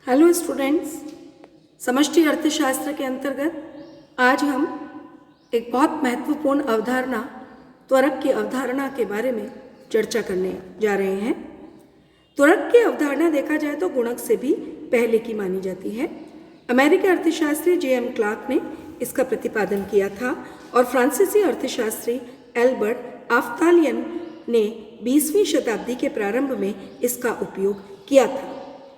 Hello students, समष्टि अर्थशास्त्र के अंतर्गत आज हम एक बहुत महत्वपूर्ण अवधारणा त्वरक की अवधारणा के बारे में चर्चा करने जा रहे हैं। त्वरक की अवधारणा देखा जाए तो गुणक से भी पहले की मानी जाती है। अमेरिकी अर्थशास्त्री J.M. क्लार्क ने इसका प्रतिपादन किया था और फ्रांसीसी अर्थशास्त्री एल्बर्ट आफ्तालियन ने 20वीं शताब्दी के प्रारंभ में इसका उपयोग किया था।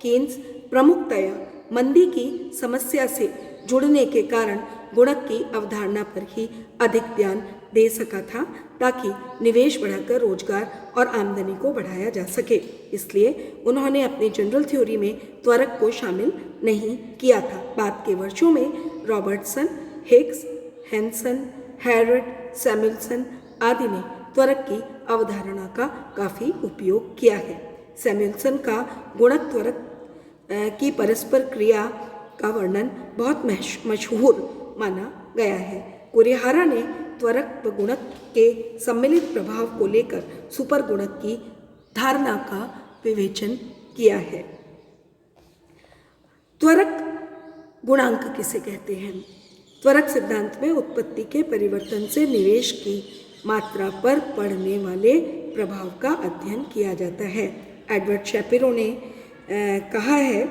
केन्स प्रमुखतया मंदी की समस्या से जुड़ने के कारण गुणक की अवधारणा पर ही अधिक ध्यान दे सका था ताकि निवेश बढ़ाकर रोजगार और आमदनी को बढ़ाया जा सके। इसलिए उन्होंने अपनी जनरल थ्योरी में त्वरक को शामिल नहीं किया था। बाद के वर्षों में रॉबर्टसन, हिग्स, हैंसन, हैरड, सैमुएल्सन आदि ने त्वरक की अवधारणा का काफ़ी उपयोग किया है। सैमुएल्सन का गुणक त्वरक की परस्पर क्रिया का वर्णन बहुत मशहूर माना गया है। कुरेहारा ने त्वरक व गुणक के सम्मिलित प्रभाव को लेकर सुपर गुणक की धारणा का विवेचन किया है। त्वरक गुणांक किसे कहते हैं? त्वरक सिद्धांत में उत्पत्ति के परिवर्तन से निवेश की मात्रा पर पड़ने वाले प्रभाव का अध्ययन किया जाता है। एडवर्ड शेपिरो ने कहा है,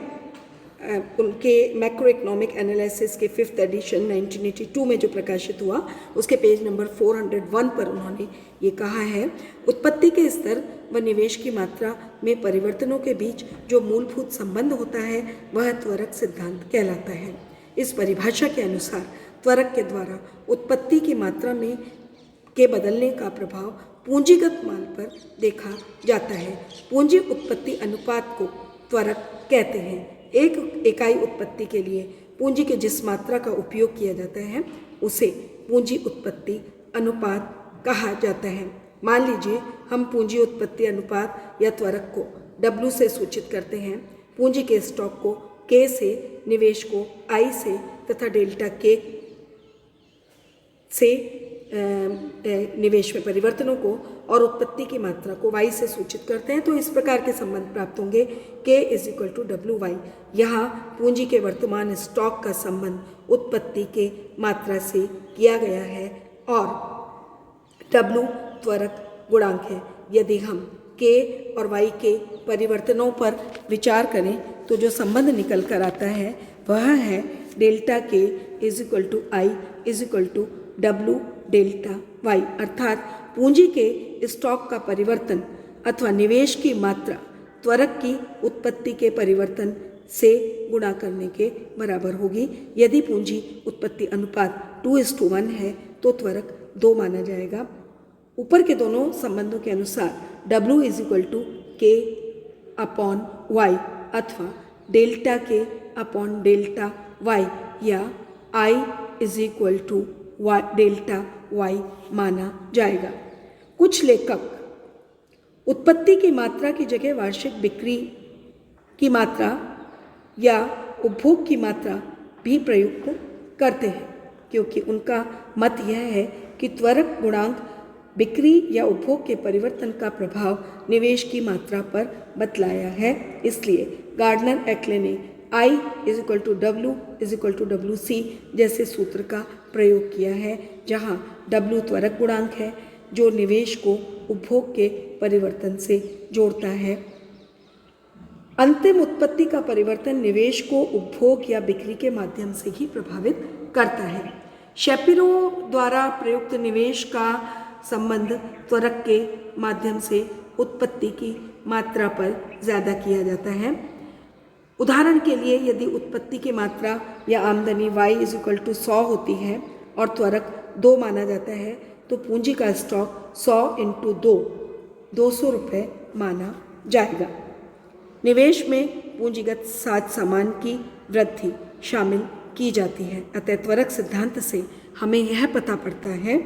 उनके मैक्रो इकोनॉमिक एनालिसिस के 5th एडिशन 1982 में जो प्रकाशित हुआ उसके पेज नंबर 401 पर उन्होंने ये कहा है, उत्पत्ति के स्तर व निवेश की मात्रा में परिवर्तनों के बीच जो मूलभूत संबंध होता है वह त्वरक सिद्धांत कहलाता है। इस परिभाषा के अनुसार त्वरक के द्वारा उत्पत्ति की मात्रा में के बदलने का प्रभाव पूंजीगत माल पर देखा जाता है। पूंजी उत्पत्ति अनुपात को त्वरक कहते हैं। एक इकाई उत्पत्ति के लिए पूंजी के जिस मात्रा का उपयोग किया जाता है उसे पूंजी उत्पत्ति अनुपात कहा जाता है। मान लीजिए हम पूंजी उत्पत्ति अनुपात या त्वरक को W से सूचित करते हैं। पूंजी के स्टॉक को K से, निवेश को I से तथा डेल्टा K से निवेश में परिवर्तनों को और उत्पत्ति की मात्रा को y से सूचित करते हैं तो इस प्रकार के संबंध प्राप्त होंगे। K = WY। यहाँ पूंजी के वर्तमान स्टॉक का संबंध उत्पत्ति के मात्रा से किया गया है और W त्वरक गुणांक है। यदि हम K और Y के परिवर्तनों पर विचार करें तो जो संबंध निकल कर आता है वह है delta K = I = W delta Y, अर्थात पूंजी के स्टॉक का परिवर्तन अथवा निवेश की मात्रा त्वरक की उत्पत्ति के परिवर्तन से गुणा करने के बराबर होगी। यदि पूंजी उत्पत्ति अनुपात 2:1 है तो त्वरक 2 माना जाएगा। ऊपर के दोनों संबंधों के अनुसार W = K/Y अथवा डेल्टा K/ डेल्टा Y या I = डेल्टा Y माना जाएगा। कुछ लेखक उत्पत्ति की मात्रा की जगह वार्षिक बिक्री की मात्रा या उपभोग की मात्रा भी प्रयुक्त करते हैं क्योंकि उनका मत यह है कि त्वरक गुणांक बिक्री या उपभोग के परिवर्तन का प्रभाव निवेश की मात्रा पर बतलाया है। इसलिए गार्डनर एक्ले ने I = W = WC जैसे सूत्र का प्रयोग किया है, जहाँ W त्वरक गुणांक है जो निवेश को उपभोग के परिवर्तन से जोड़ता है। अंतिम उत्पत्ति का परिवर्तन निवेश को उपभोग या बिक्री के माध्यम से ही प्रभावित करता है। शेपिरो द्वारा प्रयुक्त निवेश का संबंध त्वरक के माध्यम से उत्पत्ति की मात्रा पर ज़्यादा किया जाता है। उदाहरण के लिए यदि उत्पत्ति की मात्रा या आमदनी Y = 100 होती है और त्वरक 2 माना जाता है तो पूंजी का स्टॉक 100 × 2 200 रुपये माना जाएगा। निवेश में पूंजीगत साज सामान की वृद्धि शामिल की जाती है। अतः त्वरक सिद्धांत से हमें यह पता पड़ता है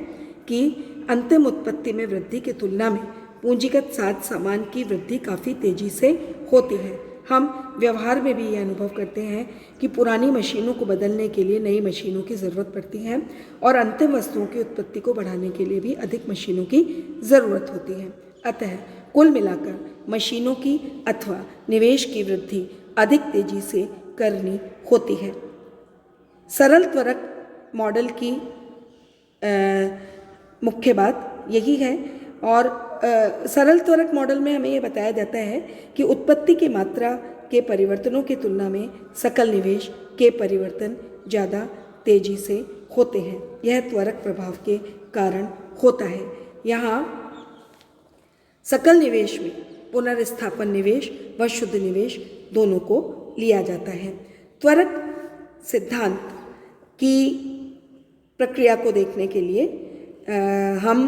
कि अंतिम उत्पत्ति में वृद्धि की तुलना में पूंजीगत साज सामान की वृद्धि काफ़ी तेजी से होती है। हम व्यवहार में भी यह अनुभव करते हैं कि पुरानी मशीनों को बदलने के लिए नई मशीनों की ज़रूरत पड़ती है और अंतिम वस्तुओं की उत्पत्ति को बढ़ाने के लिए भी अधिक मशीनों की ज़रूरत होती है। अतः कुल मिलाकर मशीनों की अथवा निवेश की वृद्धि अधिक तेजी से करनी होती है। सरल त्वरक मॉडल की मुख्य बात यही है और सरल त्वरक मॉडल में हमें ये बताया जाता है कि उत्पत्ति की मात्रा के परिवर्तनों की तुलना में सकल निवेश के परिवर्तन ज़्यादा तेजी से होते हैं। यह त्वरक प्रभाव के कारण होता है। यहाँ सकल निवेश में पुनर्स्थापन निवेश व शुद्ध निवेश दोनों को लिया जाता है। त्वरक सिद्धांत की प्रक्रिया को देखने के लिए हम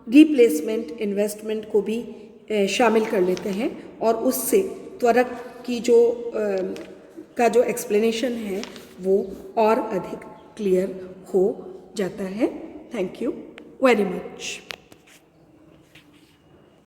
रिप्लेसमेंट इन्वेस्टमेंट को भी शामिल कर लेते हैं और उससे त्वरक की जो एक्सप्लेनेशन है वो और अधिक क्लियर हो जाता है। Thank you very much.